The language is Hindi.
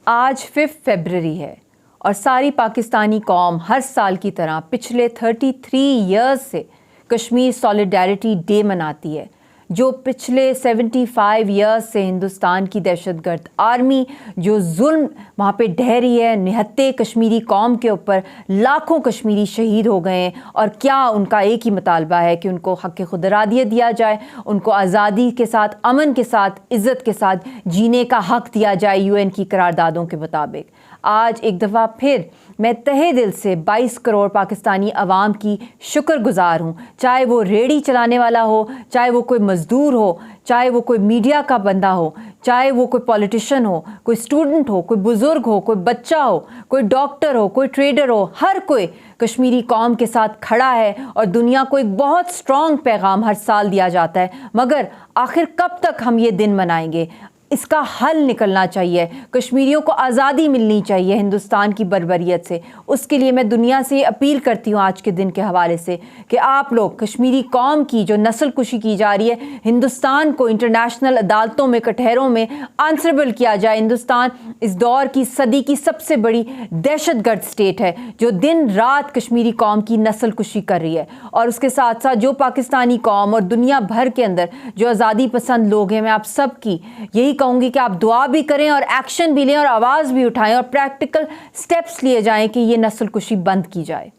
आज 5 फरवरी है और सारी पाकिस्तानी कौम हर साल की तरह पिछले 33 ईयर्स से कश्मीर सॉलिडारिटी डे मनाती है, जो पिछले 75 ईयर्स से हिंदुस्तान की दहशतगर्द आर्मी जो जुल्म वहाँ पे ढह रही है निहत्ते कश्मीरी कौम के ऊपर। लाखों कश्मीरी शहीद हो गए हैं और क्या उनका एक ही मुतालबा है कि उनको हक़ खुदरादियत दिया जाए, उनको आज़ादी के साथ, अमन के साथ, इज़्ज़त के साथ जीने का हक़ दिया जाए UN की करारदादों के मुताबिक। आज एक दफ़ा फिर मैं तहे दिल से 22 करोड़ पाकिस्तानी अवाम की शुक्रगुज़ार हूँ, चाहे वो रेहड़ी चलाने वाला हो, चाहे वो कोई मज़दूर हो, चाहे वो कोई मीडिया का बंदा हो, चाहे वो कोई पॉलिटिशियन हो, कोई स्टूडेंट हो, कोई बुज़ुर्ग हो, कोई बच्चा हो, कोई डॉक्टर हो, कोई ट्रेडर हो। हर कोई कश्मीरी कौम के साथ खड़ा है और दुनिया को एक बहुत स्ट्रॉन्ग पैगाम हर साल दिया जाता है। मगर आखिर कब तक हम ये दिन मनाएंगे? इसका हल निकलना चाहिए। कश्मीरियों को आज़ादी मिलनी चाहिए हिंदुस्तान की बर्बरियत से। उसके लिए मैं दुनिया से अपील करती हूँ आज के दिन के हवाले से कि आप लोग कश्मीरी कौम की जो नस्लकुशी की जा रही है, हिंदुस्तान को इंटरनेशनल अदालतों में, कटहरों में आंसरेबल किया जाए। हिंदुस्तान इस दौर की सदी की सबसे बड़ी दहशतगर्द स्टेट है जो दिन रात कश्मीरी कौम की नस्लकुशी कर रही है। और उसके साथ साथ जो पाकिस्तानी कौम और दुनिया भर के अंदर जो आज़ादी पसंद लोग हैं, मैं आप सब की यही कहूँगी कि आप दुआ भी करें और एक्शन भी लें और आवाज़ भी उठाएं और प्रैक्टिकल स्टेप्स लिए जाएं कि ये नस्लकुशी बंद की जाए।